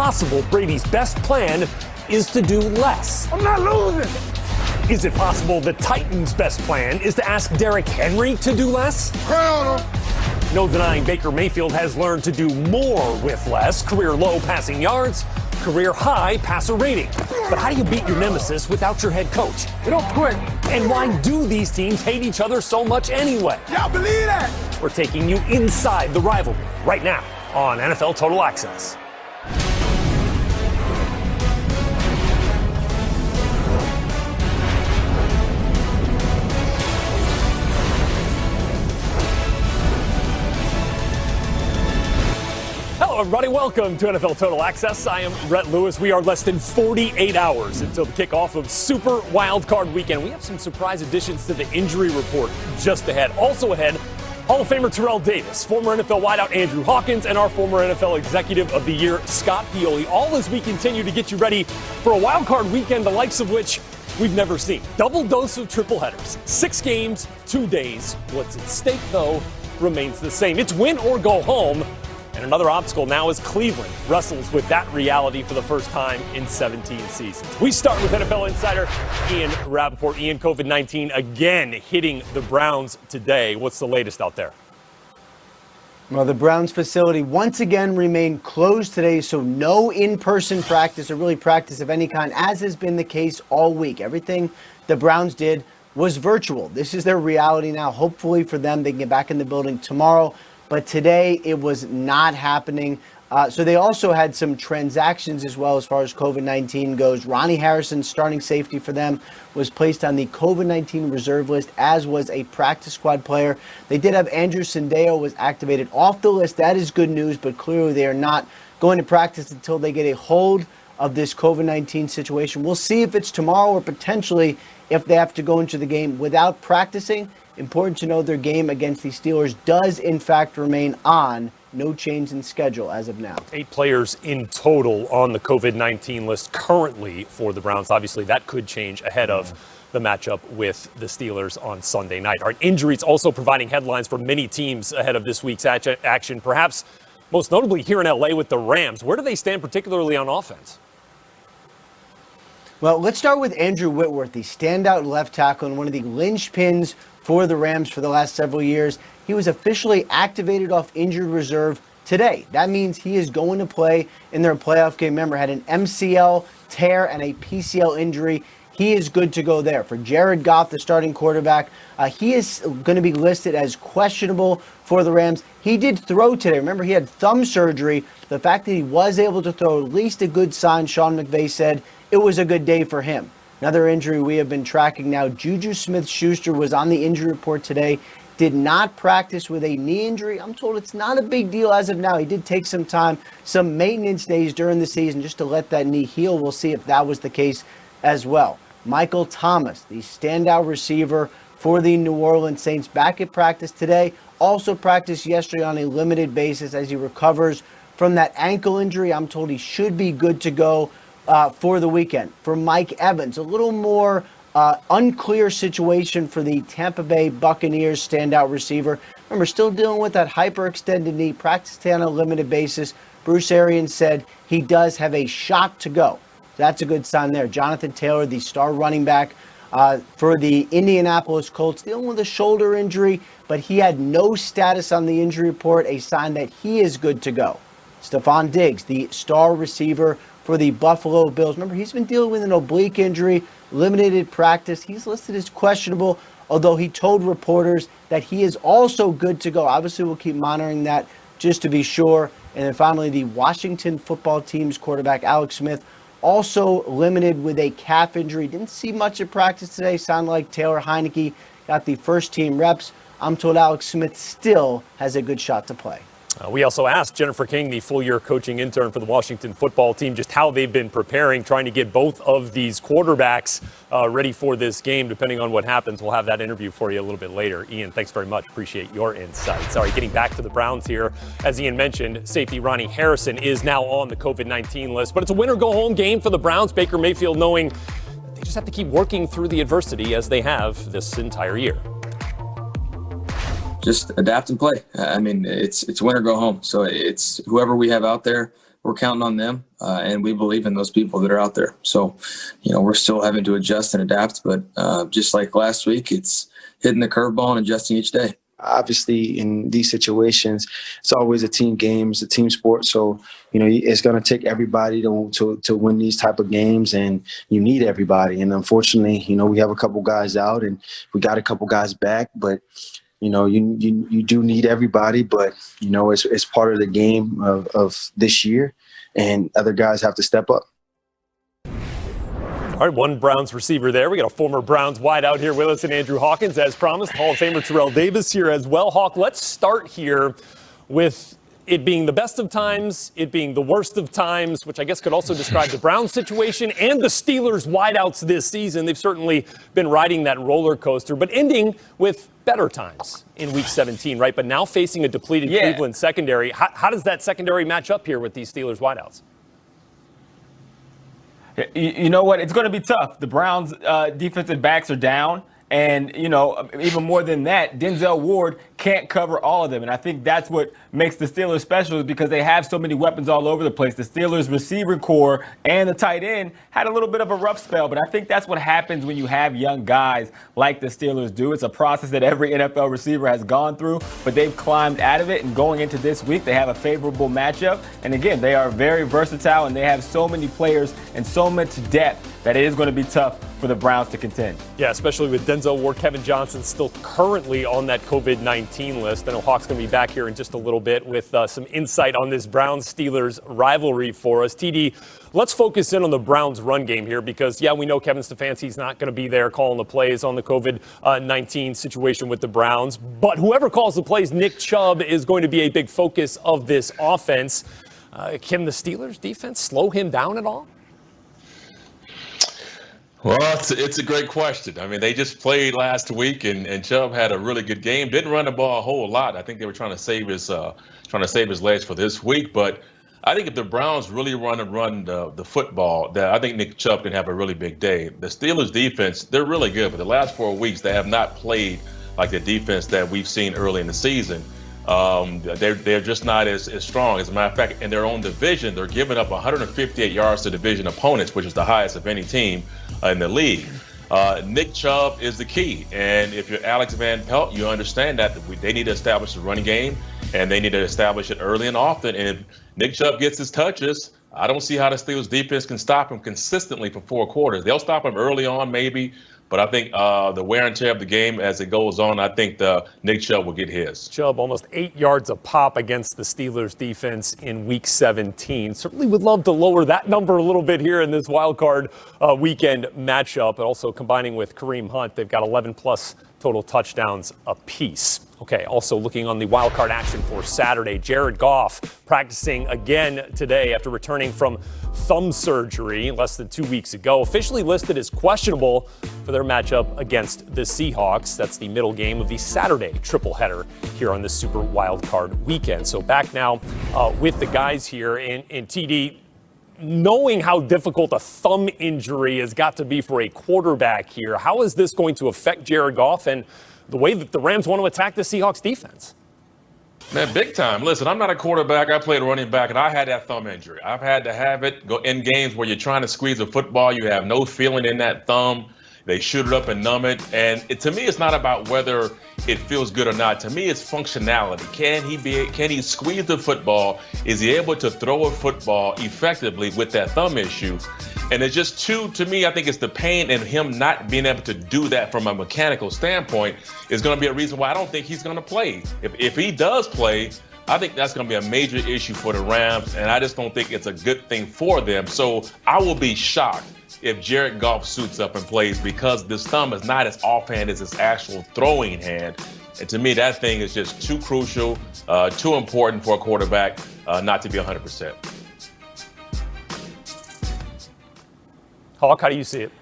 possible Brady's best plan is to do less? I'm not losing. Is it possible the Titans' best plan is to ask Derrick Henry to do less? Crown him. No denying Baker Mayfield has learned to do more with less. Career low passing yards, career high passer rating. But how do you beat your nemesis without your head coach? We don't quit. And why do these teams hate each other so much anyway? Y'all believe that? We're taking you inside the rivalry right now on NFL Total Access. Hello, everybody. Welcome to NFL Total Access. I am Rhett Lewis. We are less than 48 hours until the kickoff of Super Wild Card weekend. We have some surprise additions to the injury report just ahead. Also ahead, Hall of Famer Terrell David, former NFL wideout Andrew Hawkins, and our former NFL Executive of the Year, Scott Pioli. All as we continue to get you ready for a wild card weekend, the likes of which we've never seen. Double dose of triple headers, 6 games, 2 days. What's at stake, though, remains the same. It's win or go home. And another obstacle now is Cleveland wrestles with that reality for the first time in 17 seasons. We start with NFL insider Ian Rappaport. Ian, COVID-19 again hitting the Browns today. What's the latest out there? Well, the Browns facility once again remained closed today, so no in-person practice or really practice of any kind, as has been the case all week. Everything the Browns did was virtual. This is their reality now. Hopefully for them, they can get back in the building tomorrow. But today it was not happening. So they also had some transactions as well as far as COVID-19 goes. Ronnie Harrison, starting safety for them, was placed on the COVID-19 reserve list, as was a practice squad player. They did have Andrew Sendeo was activated off the list. That is good news, but clearly they are not going to practice until they get a hold of this COVID-19 situation. We'll see if it's tomorrow or potentially if they have to go into the game without practicing. Important to know their game against the Steelers does, in fact, remain on. No change in schedule as of now. 8 players in total on the COVID-19 list currently for the Browns. Obviously, that could change ahead of the matchup with the Steelers on Sunday night. Our injuries also providing headlines for many teams ahead of this week's action, perhaps most notably here in L.A. with the Rams. Where do they stand particularly on offense? Well, let's start with Andrew Whitworth, the standout left tackle and one of the linchpins for the Rams for the last several years. He was officially activated off injured reserve today. That means he is going to play in their playoff game. Remember, had an MCL tear and a PCL injury. He is good to go there. For Jared Goff, the starting quarterback, he is going to be listed as questionable for the Rams. He did throw today. Remember, he had thumb surgery. The fact that he was able to throw, at least a good sign. Sean McVay said it was a good day for him. Another injury we have been tracking now, Juju Smith-Schuster was on the injury report today, did not practice with a knee injury. I'm told it's not a big deal as of now. He did take some time, some maintenance days during the season just to let that knee heal. We'll see if that was the case as well. Michael Thomas, the standout receiver for the New Orleans Saints, back at practice today. Also practiced yesterday on a limited basis as he recovers from that ankle injury. I'm told he should be good to go for the weekend. For Mike Evans, a little more unclear situation for the Tampa Bay Buccaneers standout receiver. Remember, still dealing with that hyperextended knee, practiced on a limited basis. Bruce Arians said he does have a shot to go. That's a good sign there. Jonathan Taylor, the star running back for the Indianapolis Colts, dealing with a shoulder injury, but he had no status on the injury report, a sign that he is good to go. Stephon Diggs, the star receiver for the Buffalo Bills. Remember, he's been dealing with an oblique injury, limited practice. He's listed as questionable, although he told reporters that he is also good to go. Obviously, we'll keep monitoring that just to be sure. And then finally, the Washington football team's quarterback, Alex Smith, also limited with a calf injury. Didn't see much at practice today. Sounded like Taylor Heineke got the first team reps. I'm told Alex Smith still has a good shot to play. We also asked Jennifer King, the full-year coaching intern for the Washington football team, just how they've been preparing, trying to get both of these quarterbacks ready for this game, depending on what happens. We'll have that interview for you a little bit later. Ian, thanks very much. Appreciate your insights. All right, getting back to the Browns here. As Ian mentioned, safety Ronnie Harrison is now on the COVID-19 list, but it's a win-or-go-home game for the Browns. Baker Mayfield knowing that they just have to keep working through the adversity as they have this entire year. Just adapt and play. I mean, it's win or go home. So it's whoever we have out there, we're counting on them, and we believe in those people that are out there. So, we're still having to adjust and adapt, but just like last week, it's hitting the curveball and adjusting each day. Obviously, in these situations, it's always a team game. It's a team sport. So, it's going to take everybody to win these type of games, and you need everybody. And unfortunately, we have a couple guys out, and we got a couple guys back. But, you do need everybody. But, it's part of the game of this year, and other guys have to step up. All right, one Browns receiver there. We got a former Browns wideout here with us, and Andrew Hawkins, as promised. Hall of Famer Terrell David here as well. Hawk, let's start here with it being the best of times, it being the worst of times, which I guess could also describe the Browns situation and the Steelers wideouts this season. They've certainly been riding that roller coaster, but ending with better times in Week 17, right? But now facing a depleted Cleveland secondary. How does that secondary match up here with these Steelers wideouts? You know what? It's going to be tough. The Browns' defensive backs are down. And, even more than that, Denzel Ward can't cover all of them. And I think that's what makes the Steelers special, is because they have so many weapons all over the place. The Steelers receiver core and the tight end had a little bit of a rough spell. But I think that's what happens when you have young guys like the Steelers do. It's a process that every NFL receiver has gone through, but they've climbed out of it. And going into this week, they have a favorable matchup. And again, they are very versatile, and they have so many players and so much depth that it is going to be tough for the Browns to contend. Yeah, especially with Denzel Ward. Kevin Johnson still currently on that COVID-19 list. I know Hawk's going to be back here in just a little bit with some insight on this Browns-Steelers rivalry for us. TD, let's focus in on the Browns run game here because, we know Kevin Stefanski's not going to be there calling the plays on the COVID-19 situation with the Browns. But whoever calls the plays, Nick Chubb is going to be a big focus of this offense. Can the Steelers defense slow him down at all? Well, it's a great question. I mean, they just played last week, and Chubb had a really good game. Didn't run the ball a whole lot. I think they were trying to save his legs for this week. But I think if the Browns really run the football, I think Nick Chubb can have a really big day. The Steelers defense, they're really good, but the last 4 weeks they have not played like the defense that we've seen early in the season. They're just not as strong. As a matter of fact, in their own division, they're giving up 158 yards to division opponents, which is the highest of any team in the league. Nick Chubb is the key. And if you're Alex Van Pelt, you understand that they need to establish the running game, and they need to establish it early and often. And if Nick Chubb gets his touches, I don't see how the Steelers defense can stop him consistently for 4 quarters. They'll stop him early on, maybe. But I think the wear and tear of the game as it goes on, I think Nick Chubb will get his. Chubb almost 8 yards a pop against the Steelers defense in Week 17. Certainly would love to lower that number a little bit here in this wild card weekend matchup. But also combining with Kareem Hunt, they've got 11-plus total touchdowns apiece. Okay, also looking on the wild card action for Saturday, Jared Goff practicing again today after returning from thumb surgery less than 2 weeks ago. Officially listed as questionable for their matchup against the Seahawks. That's the middle game of the Saturday triple header here on this Super Wild Card weekend. So back now with the guys here in TD. Knowing how difficult a thumb injury has got to be for a quarterback here, how is this going to affect Jared Goff and the way that the Rams want to attack the Seahawks defense? Man, big time. Listen, I'm not a quarterback. I played running back, and I had that thumb injury. I've had to have it go in games where you're trying to squeeze a football. You have no feeling in that thumb. They shoot it up and numb it. And to me, it's not about whether it feels good or not. To me, it's functionality. Can he squeeze the football? Is he able to throw a football effectively with that thumb issue? And it's just to me, I think it's the pain and him not being able to do that from a mechanical standpoint is going to be a reason why I don't think he's going to play. If he does play, I think that's going to be a major issue for the Rams, and I just don't think it's a good thing for them. So I will be shocked if Jared Goff suits up and plays, because this thumb is not as offhand as his actual throwing hand. And to me, that thing is just too crucial, too important for a quarterback not to be 100%. Hawk, how do you see it?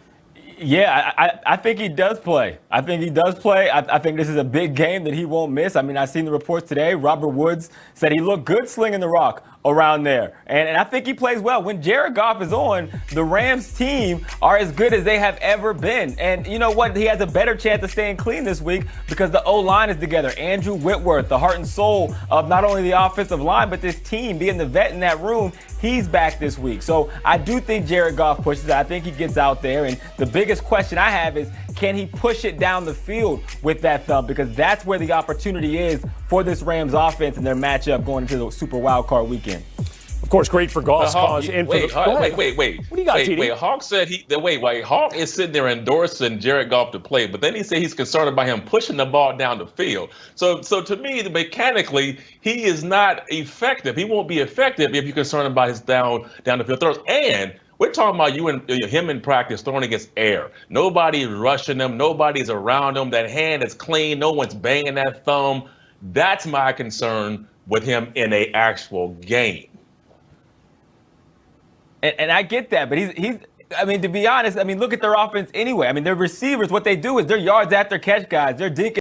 Yeah, I think he does play. I think this is a big game that he won't miss. I mean, I've seen the reports today. Robert Woods said he looked good slinging the rock around there. And I think he plays well. When Jared Goff is on, the Rams team are as good as they have ever been. And you know what? He has a better chance of staying clean this week because the O-line is together. Andrew Whitworth, the heart and soul of not only the offensive line, but this team, being the vet in that room, he's back this week. So I do think Jared Goff pushes it. I think he gets out there. And the biggest question I have is, can he push it down the field with that thumb? Because that's where the opportunity is for this Rams offense and their matchup going into the Super Wild Card weekend. Of course, great for Goff's cause. Wait. What do you got, TD? Hawk said Hawk is sitting there endorsing Jared Goff to play, but then he said he's concerned about him pushing the ball down the field. So to me, mechanically, he is not effective. He won't be effective if you're concerned about his down the field throws. And we're talking about him in practice throwing against air. Nobody's rushing him. Nobody's around him. That hand is clean. No one's banging that thumb. That's my concern with him in an actual game. And I get that, but he's I mean, to be honest, look at their offense anyway. Their receivers, what they do is they're yards after catch guys. They're dinking